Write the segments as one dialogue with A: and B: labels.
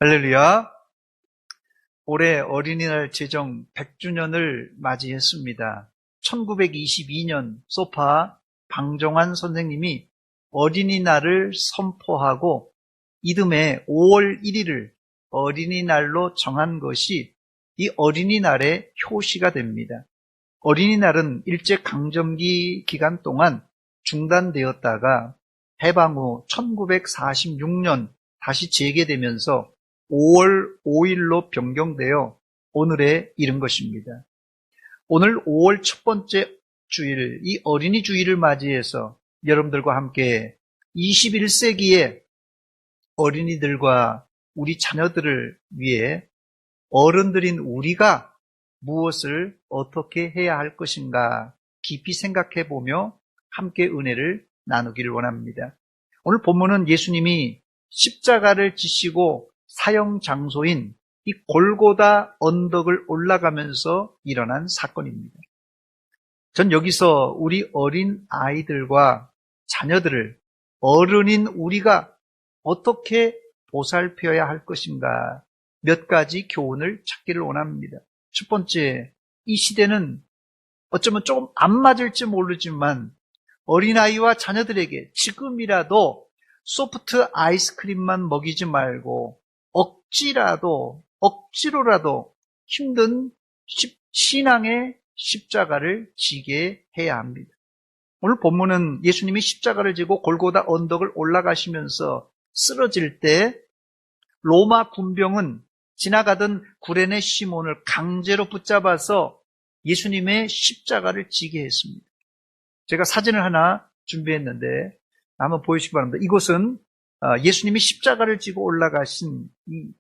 A: 할렐루야. 올해 어린이날 제정 100주년을 맞이했습니다. 1922년 소파 방정환 선생님이 어린이날을 선포하고 이듬해 5월 1일을 어린이날로 정한 것이 이 어린이날의 효시가 됩니다. 어린이날은 일제강점기 기간 동안 중단되었다가 해방 후 1946년 다시 재개되면서 5월 5일로 변경되어 오늘에 이른 것입니다. 오늘 5월 첫 번째 주일, 이 어린이 주일을 맞이해서 여러분들과 함께 21세기의 어린이들과 우리 자녀들을 위해 어른들인 우리가 무엇을 어떻게 해야 할 것인가 깊이 생각해 보며 함께 은혜를 나누기를 원합니다. 오늘 본문은 예수님이 십자가를 지시고 사형 장소인 이 골고다 언덕을 올라가면서 일어난 사건입니다. 전 여기서 우리 어린 아이들과 자녀들을 어른인 우리가 어떻게 보살펴야 할 것인가 몇 가지 교훈을 찾기를 원합니다. 첫 번째, 이 시대는 어쩌면 조금 안 맞을지 모르지만 어린아이와 자녀들에게 지금이라도 소프트 아이스크림만 먹이지 말고 억지로라도 힘든 신앙의 십자가를 지게 해야 합니다. 오늘 본문은 예수님이 십자가를 지고 골고다 언덕을 올라가시면서 쓰러질 때 로마 군병은 지나가던 구레네 시몬을 강제로 붙잡아서 예수님의 십자가를 지게 했습니다. 제가 사진을 하나 준비했는데 한번 보여주시기 바랍니다. 이곳은 예수님이 십자가를 지고 올라가신 이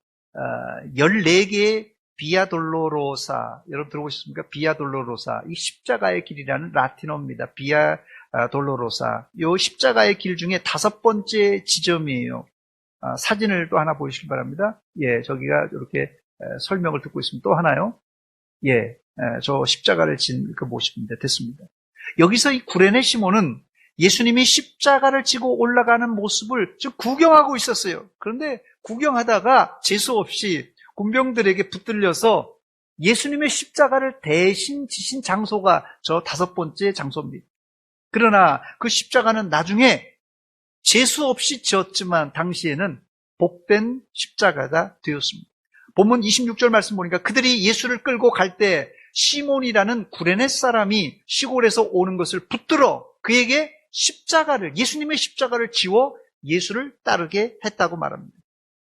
A: 14개의 비아돌로로사, 여러분 들어보셨습니까? 비아돌로로사, 이 십자가의 길이라는 라틴어입니다. 비아돌로로사, 이 십자가의 길 중에 5번째 지점이에요. 사진을 또 하나 보여주시기 바랍니다. 예, 저기가 이렇게 설명을 듣고 있습니다. 또 하나요? 예, 저 십자가를 진 그 모습입니다. 됐습니다. 여기서 이 구레네 시몬은 예수님이 십자가를 지고 올라가는 모습을 좀 구경하고 있었어요. 그런데 구경하다가 재수없이 군병들에게 붙들려서 예수님의 십자가를 대신 지신 장소가 저 5번째 장소입니다. 그러나 그 십자가는 나중에 재수없이 지었지만 당시에는 복된 십자가가 되었습니다. 본문 26절 말씀 보니까 그들이 예수를 끌고 갈 때 시몬이라는 구레네 사람이 시골에서 오는 것을 붙들어 그에게 예수님의 십자가를 지워 예수를 따르게 했다고 말합니다.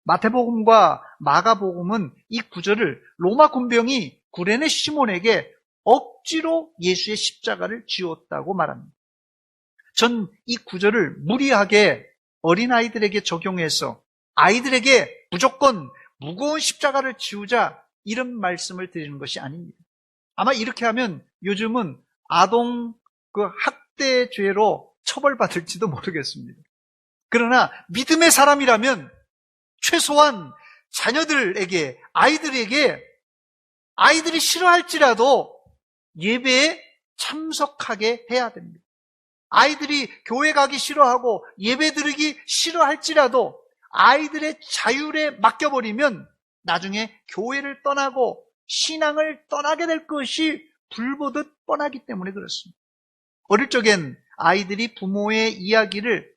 A: 마태복음과 마가복음은 이 구절을 로마 군병이 구레네 시몬에게 억지로 예수의 십자가를 지웠다고 말합니다. 전 이 구절을 무리하게 어린아이들에게 적용해서 아이들에게 무조건 무거운 십자가를 지우자 이런 말씀을 드리는 것이 아닙니다. 아마 이렇게 하면 요즘은 아동 학대죄로 처벌받을지도 모르겠습니다. 그러나 믿음의 사람이라면 최소한 자녀들에게, 아이들이 싫어할지라도 예배에 참석하게 해야 됩니다. 아이들이 교회 가기 싫어하고 예배 드리기 싫어할지라도 아이들의 자율에 맡겨버리면 나중에 교회를 떠나고 신앙을 떠나게 될 것이 불보듯 뻔하기 때문에 그렇습니다. 어릴 적엔 아이들이 부모의 이야기를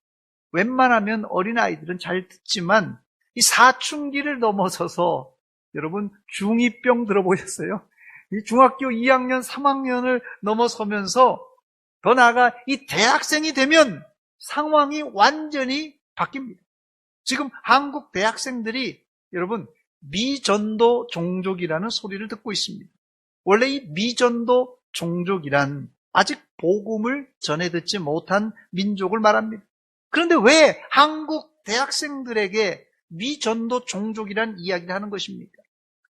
A: 웬만하면 어린아이들은 잘 듣지만 이 사춘기를 넘어서서 여러분 중2병 들어보셨어요? 이 중학교 2학년, 3학년을 넘어서면서 더 나아가 이 대학생이 되면 상황이 완전히 바뀝니다. 지금 한국 대학생들이 여러분 미전도 종족이라는 소리를 듣고 있습니다. 원래 이 미전도 종족이란 아직 복음을 전해 듣지 못한 민족을 말합니다. 그런데 왜 한국 대학생들에게 미전도 종족이란 이야기를 하는 것입니까?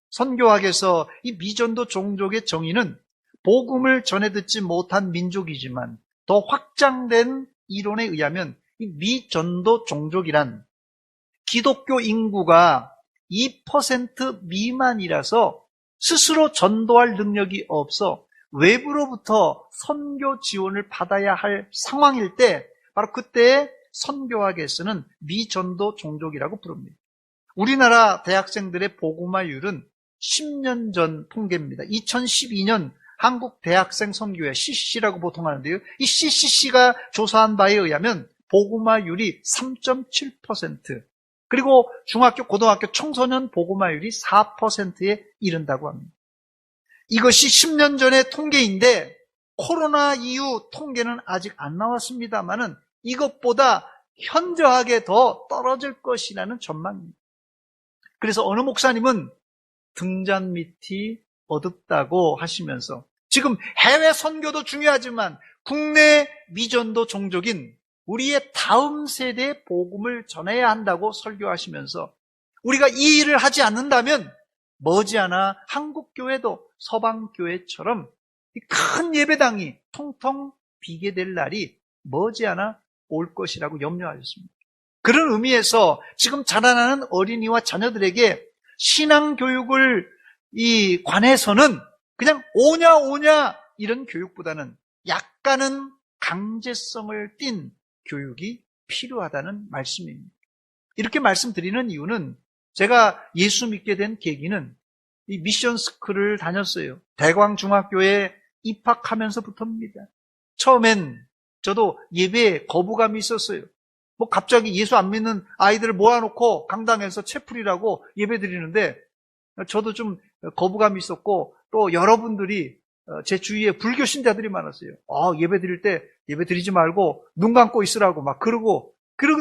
A: 선교학에서 이 미전도 종족의 정의는 복음을 전해 듣지 못한 민족이지만 더 확장된 이론에 의하면 이 미전도 종족이란 기독교 인구가 2% 미만이라서 스스로 전도할 능력이 없어 외부로부터 선교 지원을 받아야 할 상황일 때 바로 그때 선교학에서는 미전도 종족이라고 부릅니다. 우리나라 대학생들의 복음화율은 10년 전 통계입니다. 2012년 한국 대학생 선교회 CCC라고 보통 하는데요. 이 CCC가 조사한 바에 의하면 복음화율이 3.7%, 그리고 중학교, 고등학교 청소년 복음화율이 4%에 이른다고 합니다. 이것이 10년 전의 통계인데 코로나 이후 통계는 아직 안 나왔습니다만은 이것보다 현저하게 더 떨어질 것이라는 전망입니다. 그래서 어느 목사님은 등잔 밑이 어둡다고 하시면서 지금 해외 선교도 중요하지만 국내 미전도 종족인 우리의 다음 세대의 복음을 전해야 한다고 설교하시면서 우리가 이 일을 하지 않는다면 머지않아 한국교회도 서방교회처럼 큰 예배당이 통통 비게 될 날이 머지않아 올 것이라고 염려하셨습니다. 그런 의미에서 지금 자라나는 어린이와 자녀들에게 신앙교육을 관해서는 그냥 오냐 이런 교육보다는 약간은 강제성을 띤 교육이 필요하다는 말씀입니다. 이렇게 말씀드리는 이유는 제가 예수 믿게 된 계기는 이 미션 스쿨을 다녔어요. 대광중학교에 입학하면서부터입니다. 처음엔 저도 예배에 거부감이 있었어요. 갑자기 예수 안 믿는 아이들을 모아놓고 강당에서 채플이라고 예배 드리는데 저도 좀 거부감이 있었고, 또 여러분들이 제 주위에 불교 신자들이 많았어요. 예배 드릴 때 예배 드리지 말고 눈 감고 있으라고 그러고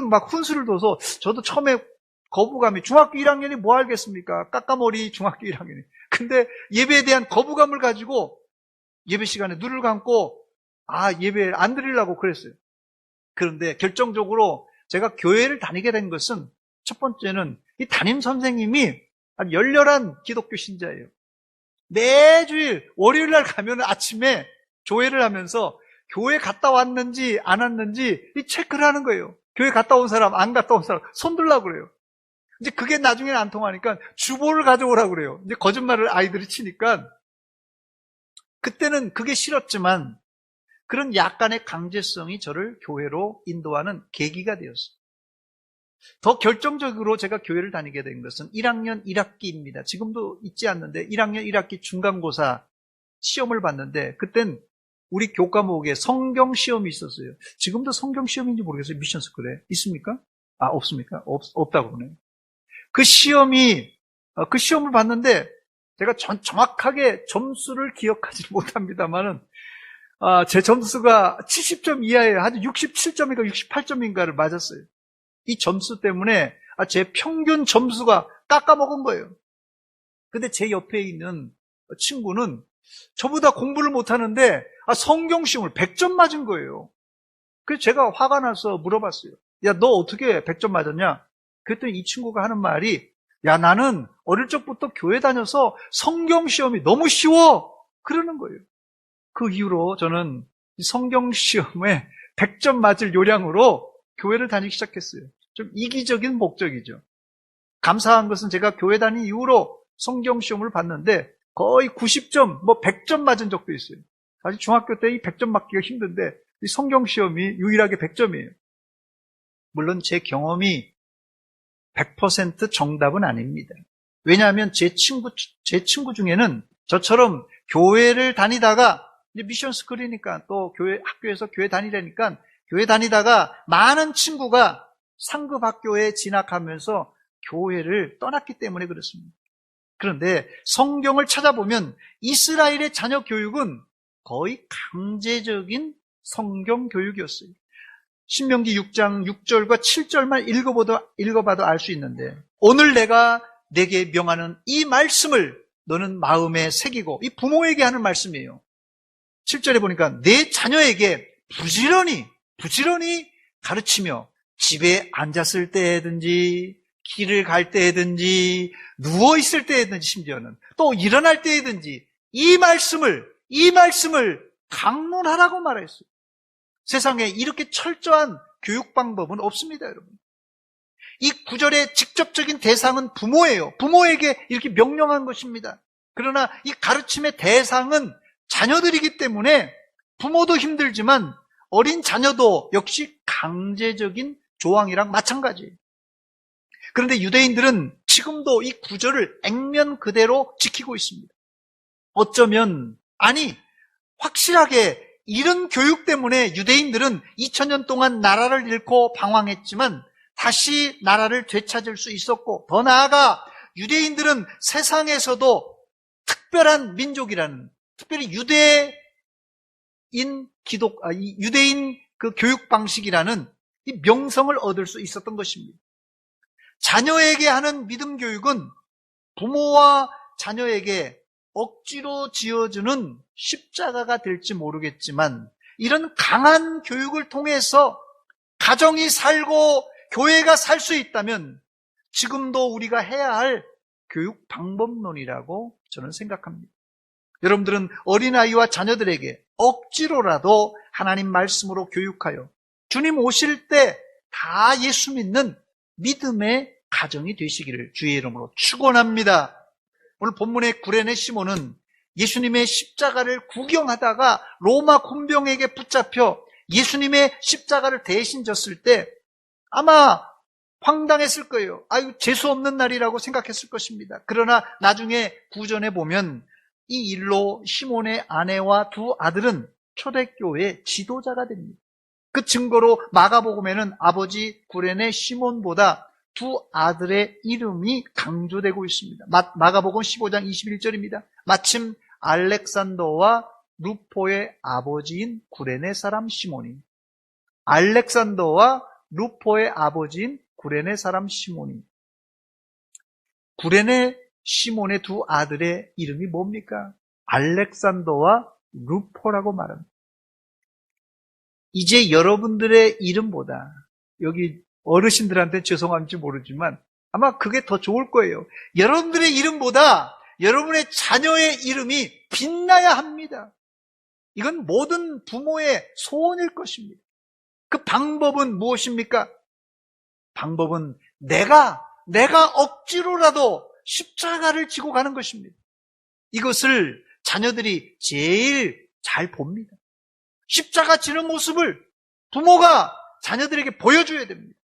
A: 막 훈수를 둬서 저도 처음에 거부감이, 중학교 1학년이 뭐 알겠습니까? 까까머리 중학교 1학년이. 근데 예배에 대한 거부감을 가지고 예배 시간에 눈을 감고 예배 안 드리려고 그랬어요. 그런데 결정적으로 제가 교회를 다니게 된 것은 첫 번째는 이 담임 선생님이 열렬한 기독교 신자예요. 매주일 월요일 날 가면 아침에 조회를 하면서 교회 갔다 왔는지 안 왔는지 이 체크를 하는 거예요. 교회 갔다 온 사람, 안 갔다 온 사람 손 들라고 그래요. 이제 그게 나중에는 안 통하니까 주보를 가져오라고 그래요. 이제 거짓말을 아이들이 치니까 그때는 그게 싫었지만 그런 약간의 강제성이 저를 교회로 인도하는 계기가 되었어요. 더 결정적으로 제가 교회를 다니게 된 것은 1학년 1학기입니다. 지금도 잊지 않는데 1학년 1학기 중간고사 시험을 봤는데 그땐 우리 교과목에 성경 시험이 있었어요. 지금도 성경 시험인지 모르겠어요. 미션 스쿨에 있습니까? 없습니까? 없다고 그러네요. 그 시험을 봤는데 제가 정확하게 점수를 기억하지 못합니다만은 제 점수가 70점 이하예요. 한 67점인가 68점인가를 맞았어요. 이 점수 때문에 제 평균 점수가 깎아먹은 거예요. 근데 제 옆에 있는 친구는 저보다 공부를 못하는데 성경 시험을 100점 맞은 거예요. 그래서 제가 화가 나서 물어봤어요. 야, 너 어떻게 100점 맞았냐? 그랬더니 이 친구가 하는 말이, 야, 나는 어릴 적부터 교회 다녀서 성경 시험이 너무 쉬워! 그러는 거예요. 그 이후로 저는 성경 시험에 100점 맞을 요량으로 교회를 다니기 시작했어요. 좀 이기적인 목적이죠. 감사한 것은 제가 교회 다닌 이후로 성경 시험을 봤는데 거의 90점, 100점 맞은 적도 있어요. 사실 중학교 때 이 100점 맞기가 힘든데 이 성경 시험이 유일하게 100점이에요. 물론 제 경험이 100% 정답은 아닙니다. 왜냐하면 제 친구 중에는 저처럼 교회를 다니다가 이제 미션 스쿨이니까 또 학교에서 교회 다니려니까 교회 다니다가 많은 친구가 상급 학교에 진학하면서 교회를 떠났기 때문에 그렇습니다. 그런데 성경을 찾아보면 이스라엘의 자녀 교육은 거의 강제적인 성경 교육이었어요. 신명기 6장 6절과 7절만 읽어봐도 알 수 있는데, 오늘 내가 내게 명하는 이 말씀을 너는 마음에 새기고, 이 부모에게 하는 말씀이에요. 7절에 보니까 내 자녀에게 부지런히 가르치며 집에 앉았을 때든지 길을 갈 때든지 누워있을 때든지 심지어는 또 일어날 때든지 이 말씀을 강론하라고 말했어요. 세상에 이렇게 철저한 교육 방법은 없습니다, 여러분. 이 구절의 직접적인 대상은 부모예요. 부모에게 이렇게 명령한 것입니다. 그러나 이 가르침의 대상은 자녀들이기 때문에 부모도 힘들지만 어린 자녀도 역시 강제적인 조항이랑 마찬가지예요. 그런데 유대인들은 지금도 이 구절을 액면 그대로 지키고 있습니다. 어쩌면, 확실하게 이런 교육 때문에 유대인들은 2000년 동안 나라를 잃고 방황했지만 다시 나라를 되찾을 수 있었고, 더 나아가 유대인들은 세상에서도 특별한 민족이라는, 특별히 유대인 그 교육 방식이라는 이 명성을 얻을 수 있었던 것입니다. 자녀에게 하는 믿음 교육은 부모와 자녀에게 억지로 지어주는 십자가가 될지 모르겠지만, 이런 강한 교육을 통해서 가정이 살고 교회가 살 수 있다면 지금도 우리가 해야 할 교육 방법론이라고 저는 생각합니다. 여러분들은 어린아이와 자녀들에게 억지로라도 하나님 말씀으로 교육하여 주님 오실 때 다 예수 믿는 믿음의 가정이 되시기를 주의 이름으로 축원합니다. 오늘 본문의 구레네 시몬은 예수님의 십자가를 구경하다가 로마 군병에게 붙잡혀 예수님의 십자가를 대신 졌을 때 아마 황당했을 거예요. 재수 없는 날이라고 생각했을 것입니다. 그러나 나중에 구전에 보면 이 일로 시몬의 아내와 두 아들은 초대교회의 지도자가 됩니다. 그 증거로 마가복음에는 아버지 구레네 시몬보다 두 아들의 이름이 강조되고 있습니다. 마가복음 15장 21절입니다. 마침 알렉산더와 루포의 아버지인 구레네 사람 시몬이, 알렉산더와 루포의 아버지인 구레네 사람 시몬이, 구레네 시몬의 두 아들의 이름이 뭡니까? 알렉산더와 루포라고 말합니다. 이제 여러분들의 이름보다, 여기 어르신들한테 죄송한지 모르지만 아마 그게 더 좋을 거예요. 여러분들의 이름보다 여러분의 자녀의 이름이 빛나야 합니다. 이건 모든 부모의 소원일 것입니다. 그 방법은 무엇입니까? 방법은 내가 억지로라도 십자가를 지고 가는 것입니다. 이것을 자녀들이 제일 잘 봅니다. 십자가 지는 모습을 부모가 자녀들에게 보여줘야 됩니다.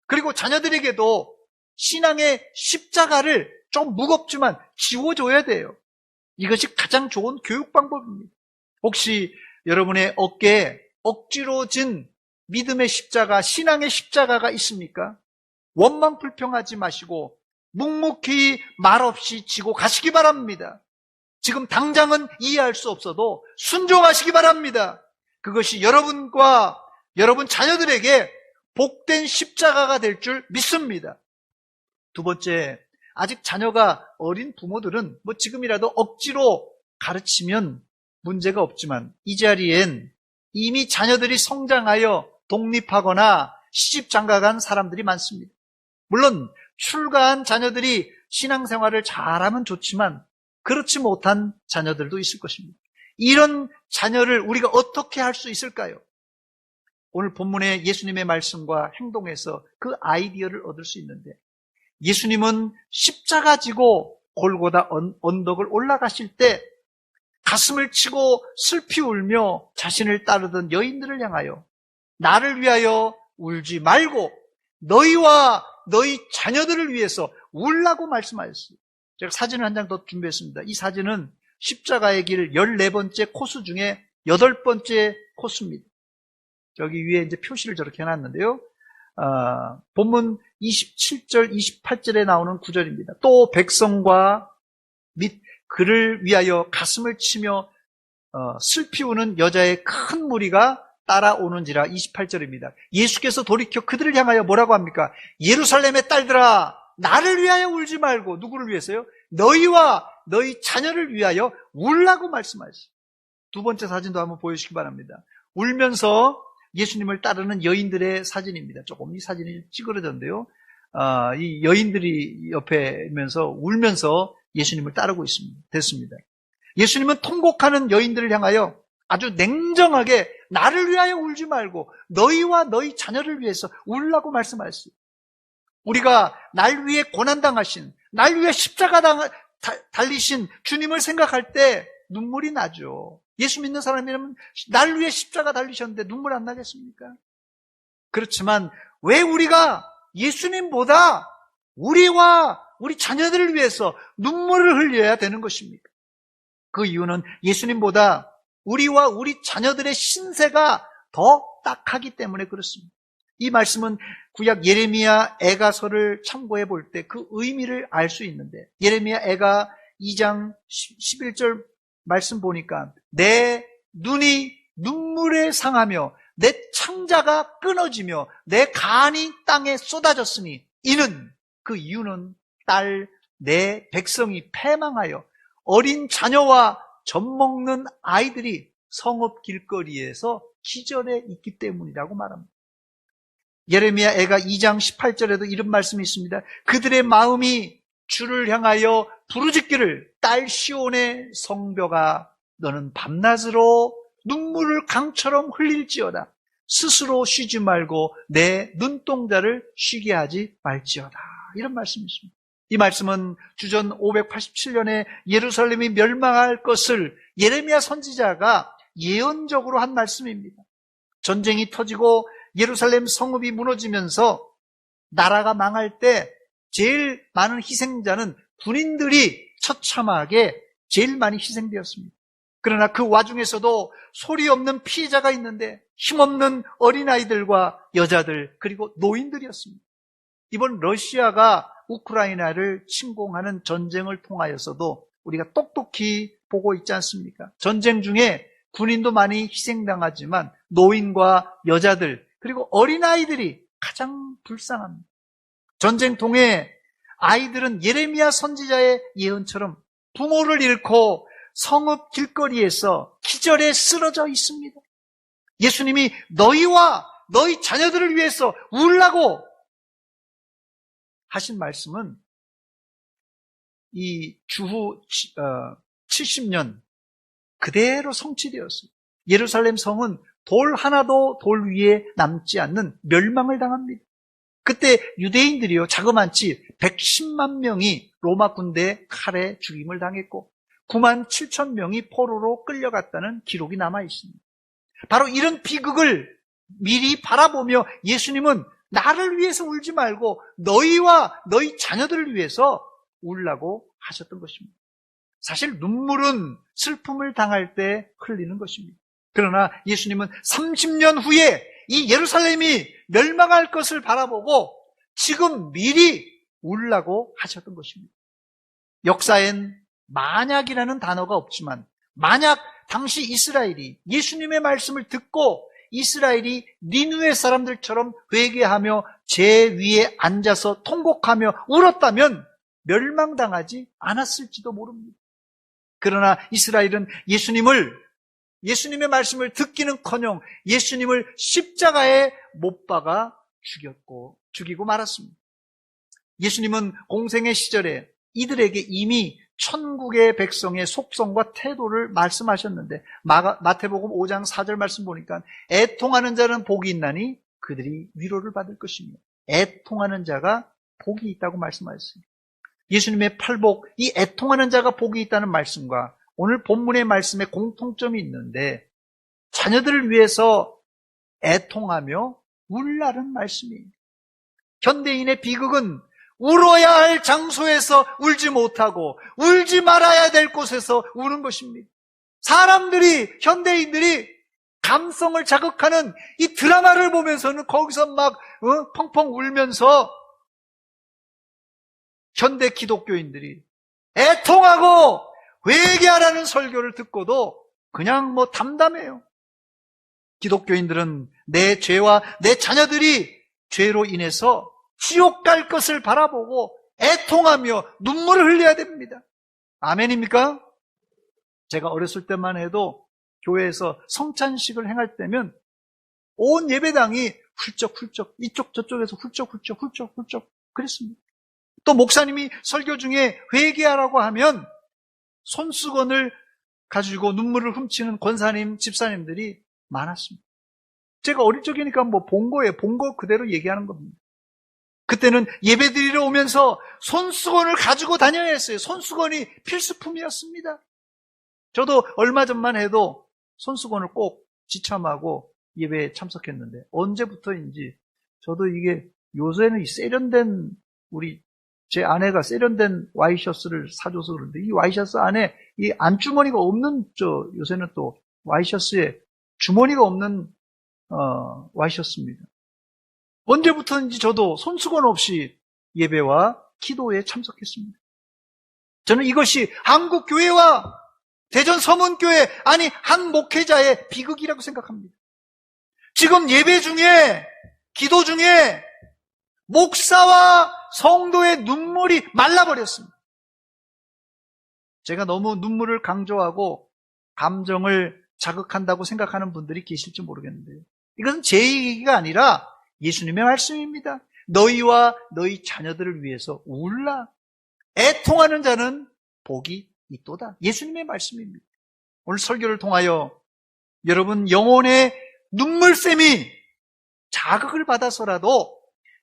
A: 그리고 자녀들에게도 신앙의 십자가를 좀 무겁지만 지워줘야 돼요. 이것이 가장 좋은 교육 방법입니다. 혹시 여러분의 어깨에 억지로 진 믿음의 십자가, 신앙의 십자가가 있습니까? 원망 불평하지 마시고 묵묵히 말없이 지고 가시기 바랍니다. 지금 당장은 이해할 수 없어도 순종하시기 바랍니다. 그것이 여러분과 여러분 자녀들에게 복된 십자가가 될 줄 믿습니다. 두 번째, 아직 자녀가 어린 부모들은 지금이라도 억지로 가르치면 문제가 없지만 이 자리엔 이미 자녀들이 성장하여 독립하거나 시집 장가간 사람들이 많습니다. 물론 출가한 자녀들이 신앙생활을 잘하면 좋지만 그렇지 못한 자녀들도 있을 것입니다. 이런 자녀를 우리가 어떻게 할 수 있을까요? 오늘 본문의 예수님의 말씀과 행동에서 그 아이디어를 얻을 수 있는데, 예수님은 십자가 지고 골고다 언덕을 올라가실 때 가슴을 치고 슬피 울며 자신을 따르던 여인들을 향하여 나를 위하여 울지 말고 너희와 너희 자녀들을 위해서 울라고 말씀하셨어요. 제가 사진을 한 장 더 준비했습니다. 이 사진은 십자가의 길 14번째 코스 중에 8번째 코스입니다. 저기 위에 이제 표시를 저렇게 해놨는데요. 본문 27절, 28절에 나오는 구절입니다. 또 백성과 및 그를 위하여 가슴을 치며 슬피 우는 여자의 큰 무리가 따라오는지라. 28절입니다. 예수께서 돌이켜 그들을 향하여 뭐라고 합니까? 예루살렘의 딸들아, 나를 위하여 울지 말고 누구를 위해서요? 너희와 너희 자녀를 위하여 울라고 말씀하셨어요. 두 번째 사진도 한번 보여주시기 바랍니다. 울면서 예수님을 따르는 여인들의 사진입니다. 조금 이 사진이 찌그러졌는데요. 이 여인들이 옆에면서 울면서 예수님을 따르고 됐습니다. 예수님은 통곡하는 여인들을 향하여 아주 냉정하게 나를 위하여 울지 말고 너희와 너희 자녀를 위해서 울라고 말씀하셨어요. 우리가 날 위해 고난당하신, 날 위해 십자가 달리신 주님을 생각할 때 눈물이 나죠. 예수 믿는 사람이라면 날 위해 십자가 달리셨는데 눈물 안 나겠습니까? 그렇지만 왜 우리가 예수님보다 우리와 우리 자녀들을 위해서 눈물을 흘려야 되는 것입니다. 그 이유는 예수님보다 우리와 우리 자녀들의 신세가 더 딱하기 때문에 그렇습니다. 이 말씀은 구약 예레미야 애가서를 참고해 볼 때 그 의미를 알 수 있는데, 예레미야 애가 2장 11절 말씀 보니까 내 눈이 눈물에 상하며 내 창자가 끊어지며 내 간이 땅에 쏟아졌으니 이는, 그 이유는 딸 내 백성이 패망하여 어린 자녀와 젖먹는 아이들이 성읍 길거리에서 기절해 있기 때문이라고 말합니다. 예레미야 애가 2장 18절에도 이런 말씀이 있습니다. 그들의 마음이 주를 향하여 부르짖기를, 딸 시온의 성벽아 너는 밤낮으로 눈물을 강처럼 흘릴지어다. 스스로 쉬지 말고 내 눈동자를 쉬게 하지 말지어다. 이런 말씀이 있습니다. 이 말씀은 주전 587년에 예루살렘이 멸망할 것을 예레미야 선지자가 예언적으로 한 말씀입니다. 전쟁이 터지고 예루살렘 성읍이 무너지면서 나라가 망할 때 제일 많은 희생자는 군인들이 처참하게 제일 많이 희생되었습니다. 그러나 그 와중에서도 소리 없는 피해자가 있는데 힘없는 어린아이들과 여자들 그리고 노인들이었습니다. 이번 러시아가 우크라이나를 침공하는 전쟁을 통하여서도 우리가 똑똑히 보고 있지 않습니까? 전쟁 중에 군인도 많이 희생당하지만 노인과 여자들 그리고 어린아이들이 가장 불쌍합니다. 전쟁통에 아이들은 예레미야 선지자의 예언처럼 부모를 잃고 성읍 길거리에서 기절에 쓰러져 있습니다. 예수님이 너희와 너희 자녀들을 위해서 울라고 하신 말씀은 이 주후 70년 그대로 성취되었습니다. 예루살렘 성은 돌 하나도 돌 위에 남지 않는 멸망을 당합니다. 그때 유대인들이요 자그만치 110만 명이 로마 군대의 칼에 죽임을 당했고 9만 7천 명이 포로로 끌려갔다는 기록이 남아 있습니다. 바로 이런 비극을 미리 바라보며 예수님은 나를 위해서 울지 말고 너희와 너희 자녀들을 위해서 울라고 하셨던 것입니다. 사실 눈물은 슬픔을 당할 때 흘리는 것입니다. 그러나 예수님은 30년 후에 이 예루살렘이 멸망할 것을 바라보고 지금 미리 울라고 하셨던 것입니다. 역사엔 만약이라는 단어가 없지만 만약 당시 이스라엘이 예수님의 말씀을 듣고 이스라엘이 니느웨 사람들처럼 회개하며 제 위에 앉아서 통곡하며 울었다면 멸망당하지 않았을지도 모릅니다. 그러나 이스라엘은 예수님의 말씀을 듣기는커녕 예수님을 십자가에 못 박아 죽이고 말았습니다. 예수님은 공생의 시절에 이들에게 이미 천국의 백성의 속성과 태도를 말씀하셨는데 마태복음 5장 4절 말씀 보니까 애통하는 자는 복이 있나니 그들이 위로를 받을 것이며 애통하는 자가 복이 있다고 말씀하셨습니다. 예수님의 팔복, 이 애통하는 자가 복이 있다는 말씀과 오늘 본문의 말씀에 공통점이 있는데 자녀들을 위해서 애통하며 울라는 말씀이에요. 현대인의 비극은 울어야 할 장소에서 울지 못하고 울지 말아야 될 곳에서 우는 것입니다. 현대인들이 감성을 자극하는 이 드라마를 보면서는 거기서 막 펑펑 울면서 현대 기독교인들이 애통하고 회개하라는 설교를 듣고도 그냥 담담해요. 기독교인들은 내 죄와 내 자녀들이 죄로 인해서 지옥 갈 것을 바라보고 애통하며 눈물을 흘려야 됩니다. 아멘입니까? 제가 어렸을 때만 해도 교회에서 성찬식을 행할 때면 온 예배당이 훌쩍훌쩍 이쪽 저쪽에서 훌쩍훌쩍 그랬습니다. 또 목사님이 설교 중에 회개하라고 하면 손수건을 가지고 눈물을 훔치는 권사님, 집사님들이 많았습니다. 제가 어릴 적이니까 본 거 그대로 얘기하는 겁니다. 그때는 예배 드리러 오면서 손수건을 가지고 다녀야 했어요. 손수건이 필수품이었습니다. 저도 얼마 전만 해도 손수건을 꼭 지참하고 예배에 참석했는데 언제부터인지 저도 이게 요새는 이 세련된 우리 제 아내가 세련된 와이셔츠를 사줘서 그런데 이 와이셔츠 안에 이 안주머니가 없는 요새는 또 와이셔츠에 주머니가 없는 와이셔츠입니다. 언제부터인지 저도 손수건 없이 예배와 기도에 참석했습니다. 저는 이것이 한국 교회와 대전 서문교회, 아니 한 목회자의 비극이라고 생각합니다. 지금 예배 중에, 기도 중에 목사와 성도의 눈물이 말라버렸습니다. 제가 너무 눈물을 강조하고 감정을 자극한다고 생각하는 분들이 계실지 모르겠는데요. 이것은 제 얘기가 아니라 예수님의 말씀입니다. 너희와 너희 자녀들을 위해서 울라. 애통하는 자는 복이 있도다. 예수님의 말씀입니다. 오늘 설교를 통하여 여러분 영혼의 눈물샘이 자극을 받아서라도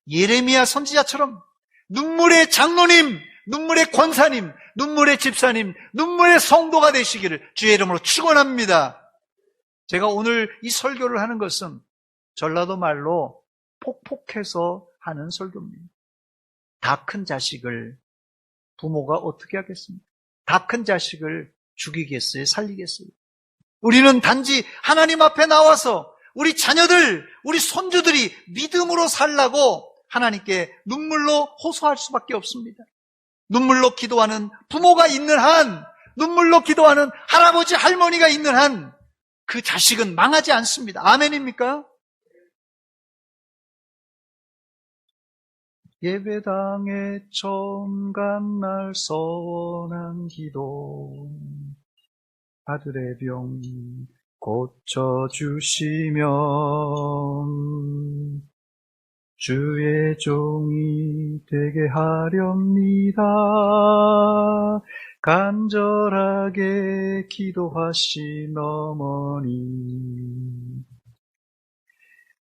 A: 예레미야 선지자처럼 눈물의 장로님, 눈물의 권사님, 눈물의 집사님, 눈물의 성도가 되시기를 주의 이름으로 축원합니다. 제가 오늘 이 설교를 하는 것은 전라도 말로 폭폭해서 하는 설교입니다. 다 큰 자식을 부모가 어떻게 하겠습니까? 다 큰 자식을 죽이겠어요? 살리겠어요? 우리는 단지 하나님 앞에 나와서 우리 자녀들, 우리 손주들이 믿음으로 살라고 하나님께 눈물로 호소할 수밖에 없습니다. 눈물로 기도하는 부모가 있는 한, 눈물로 기도하는 할아버지, 할머니가 있는 한 그 자식은 망하지 않습니다. 아멘입니까? 예배당에 처음 간 날 서원한 기도, 아들의 병 고쳐주시면 주의 종이 되게 하렵니다. 간절하게 기도하신 어머니,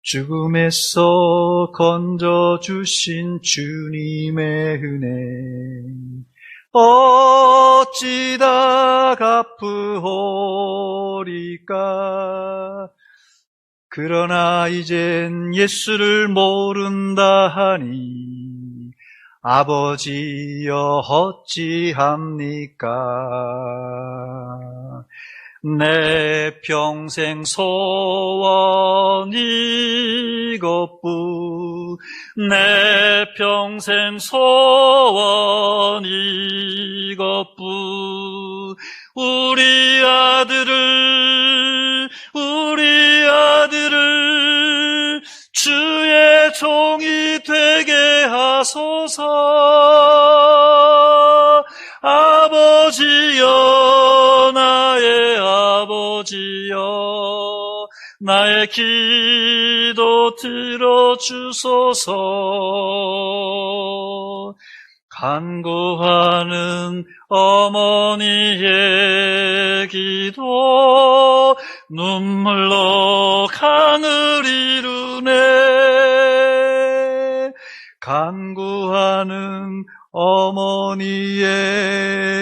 A: 죽음에서 건져주신 주님의 은혜 어찌다 갚으오리까. 그러나 이젠 예수를 모른다 하니 아버지여 어찌합니까. 내 평생 소원 이것뿐, 내 평생 소원 이것뿐. 우리 아들을 주의 종이 되게 하소서. 아버지여, 나의 아버지여, 나의 기도 들어주소서. 간구하는 어머니의 기도 눈물로 강을 이루네. 간구하는 어머니의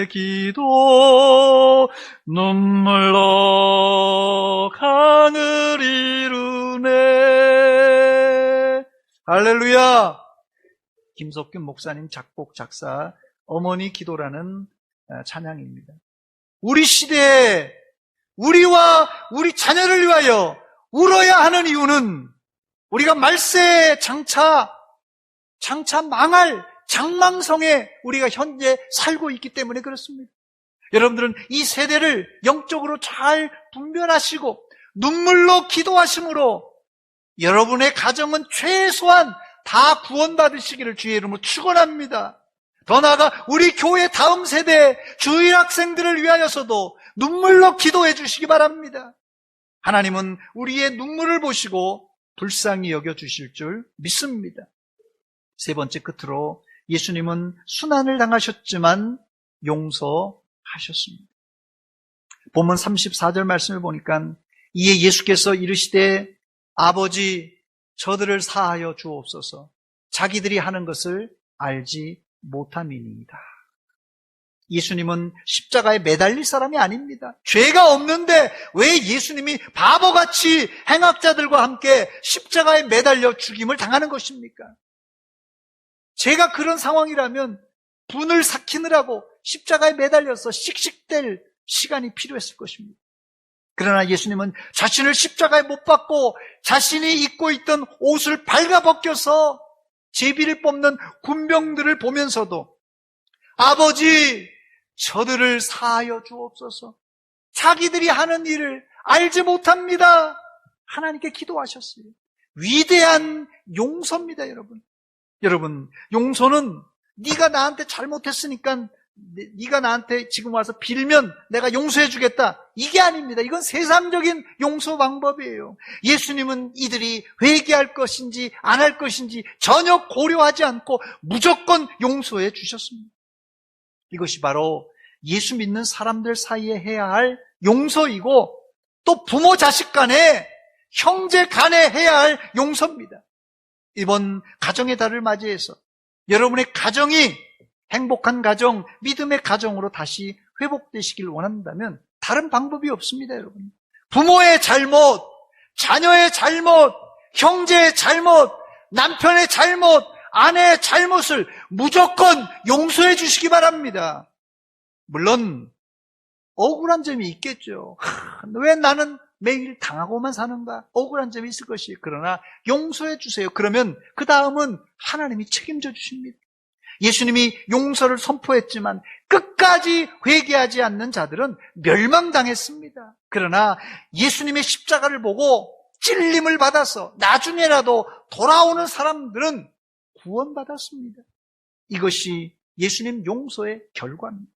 A: 기도 눈물로 강을 이루네. 할렐루야. 김석균 목사님 작곡 작사 어머니 기도라는 찬양입니다. 우리 시대에 우리와 우리 자녀를 위하여 울어야 하는 이유는 우리가 말세에 장차 망할 장망성에 우리가 현재 살고 있기 때문에 그렇습니다. 여러분들은 이 세대를 영적으로 잘 분별하시고 눈물로 기도하심으로 여러분의 가정은 최소한 다 구원받으시기를 주의 이름으로 축원합니다. 더 나아가 우리 교회 다음 세대 주일 학생들을 위하여서도 눈물로 기도해 주시기 바랍니다. 하나님은 우리의 눈물을 보시고 불쌍히 여겨주실 줄 믿습니다. 세 번째 끝으로 예수님은 순환을 당하셨지만 용서하셨습니다. 본문 34절 말씀을 보니까 이에 예수께서 이르시되 아버지 저들을 사하여 주옵소서. 자기들이 하는 것을 알지 못함이니이다. 예수님은 십자가에 매달릴 사람이 아닙니다. 죄가 없는데 왜 예수님이 바보같이 행악자들과 함께 십자가에 매달려 죽임을 당하는 것입니까? 제가 그런 상황이라면 분을 삭히느라고 십자가에 매달려서 씩씩댈 시간이 필요했을 것입니다. 그러나 예수님은 자신을 십자가에 못 박고 자신이 입고 있던 옷을 발가벗겨서 제비를 뽑는 군병들을 보면서도 아버지, 저들을 사하여 주옵소서. 자기들이 하는 일을 알지 못합니다. 하나님께 기도하셨어요. 위대한 용서입니다, 여러분. 여러분, 용서는 네가 나한테 잘못했으니까 네가 나한테 지금 와서 빌면 내가 용서해 주겠다. 이게 아닙니다. 이건 세상적인 용서 방법이에요. 예수님은 이들이 회개할 것인지 안 할 것인지 전혀 고려하지 않고 무조건 용서해 주셨습니다. 이것이 바로 예수 믿는 사람들 사이에 해야 할 용서이고 또 부모 자식 간에 형제 간에 해야 할 용서입니다. 이번 가정의 달을 맞이해서 여러분의 가정이 행복한 가정, 믿음의 가정으로 다시 회복되시길 원한다면 다른 방법이 없습니다, 여러분. 부모의 잘못, 자녀의 잘못, 형제의 잘못, 남편의 잘못, 아내의 잘못을 무조건 용서해 주시기 바랍니다. 물론 억울한 점이 있겠죠. 왜 나는 매일 당하고만 사는가? 억울한 점이 있을 것이에요. 그러나 용서해 주세요. 그러면 그 다음은 하나님이 책임져 주십니다. 예수님이 용서를 선포했지만 끝까지 회개하지 않는 자들은 멸망당했습니다. 그러나 예수님의 십자가를 보고 찔림을 받아서 나중에라도 돌아오는 사람들은 구원받았습니다. 이것이 예수님 용서의 결과입니다.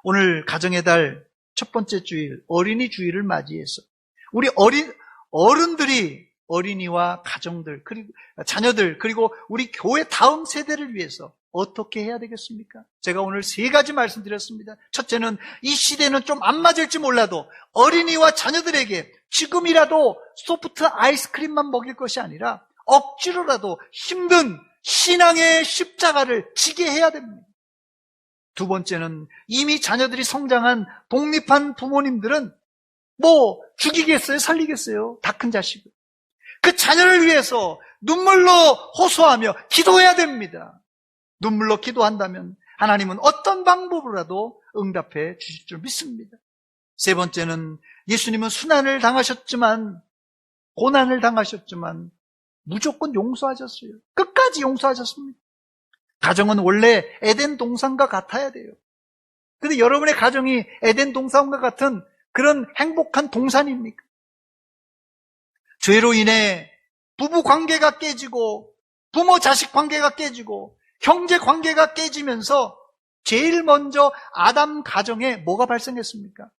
A: 오늘 가정의 달 첫 번째 주일, 어린이 주일을 맞이해서 우리 어른들이 어린이와 가정들, 그리고 자녀들, 그리고 우리 교회 다음 세대를 위해서 어떻게 해야 되겠습니까? 제가 오늘 3가지 말씀드렸습니다. 첫째는 이 시대는 좀 안 맞을지 몰라도 어린이와 자녀들에게 지금이라도 소프트 아이스크림만 먹일 것이 아니라 억지로라도 힘든 신앙의 십자가를 지게 해야 됩니다. 두 번째는 이미 자녀들이 성장한 독립한 부모님들은 뭐 죽이겠어요? 살리겠어요? 다 큰 자식을. 그 자녀를 위해서 눈물로 호소하며 기도해야 됩니다. 눈물로 기도한다면 하나님은 어떤 방법으로라도 응답해 주실 줄 믿습니다. 세 번째는 예수님은 순환을 당하셨지만, 고난을 당하셨지만 무조건 용서하셨어요. 끝까지 용서하셨습니다. 가정은 원래 에덴 동산과 같아야 돼요. 근데 여러분의 가정이 에덴 동산과 같은 그런 행복한 동산입니까? 죄로 인해 부부 관계가 깨지고 부모 자식 관계가 깨지고 형제 관계가 깨지면서 제일 먼저 아담 가정에 뭐가 발생했습니까?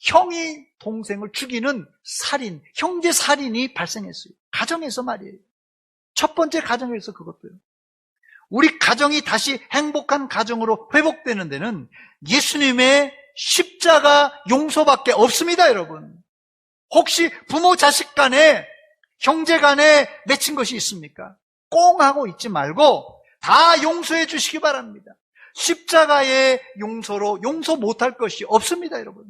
A: 형이 동생을 죽이는 살인, 형제 살인이 발생했어요. 가정에서 말이에요. 첫 번째 가정에서 그것도요. 우리 가정이 다시 행복한 가정으로 회복되는 데는 예수님의 십자가 용서밖에 없습니다, 여러분. 혹시 부모 자식 간에, 형제 간에 맺힌 것이 있습니까? 꽁 하고 있지 말고 다 용서해 주시기 바랍니다. 십자가의 용서로 용서 못할 것이 없습니다, 여러분.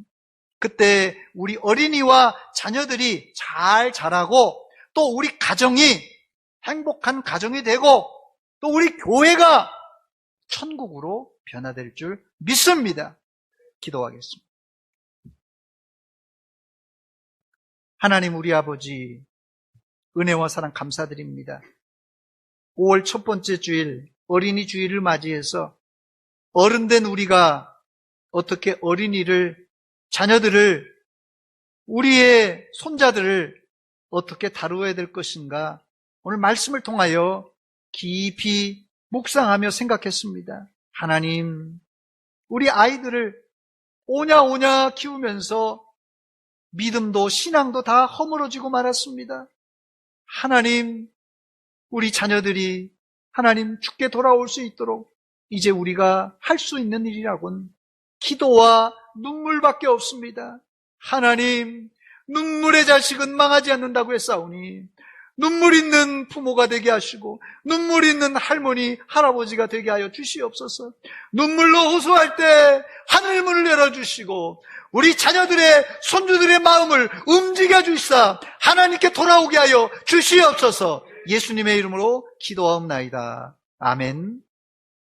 A: 그때 우리 어린이와 자녀들이 잘 자라고 또 우리 가정이 행복한 가정이 되고 또 우리 교회가 천국으로 변화될 줄 믿습니다. 기도하겠습니다. 하나님 우리 아버지, 은혜와 사랑 감사드립니다. 5월 첫 번째 주일, 어린이 주일을 맞이해서 어른된 우리가 어떻게 어린이를, 자녀들을, 우리의 손자들을 어떻게 다루어야 될 것인가, 오늘 말씀을 통하여 깊이 묵상하며 생각했습니다. 하나님, 우리 아이들을 오냐오냐 키우면서 믿음도 신앙도 다 허물어지고 말았습니다. 하나님, 우리 자녀들이 하나님 주께 돌아올 수 있도록 이제 우리가 할 수 있는 일이라곤 기도와 눈물밖에 없습니다. 하나님, 눈물의 자식은 망하지 않는다고 했사오니 눈물 있는 부모가 되게 하시고 눈물 있는 할머니, 할아버지가 되게 하여 주시옵소서. 눈물로 호소할 때 하늘문을 열어주시고 우리 자녀들의, 손주들의 마음을 움직여 주시사 하나님께 돌아오게 하여 주시옵소서. 예수님의 이름으로 기도하옵나이다. 아멘.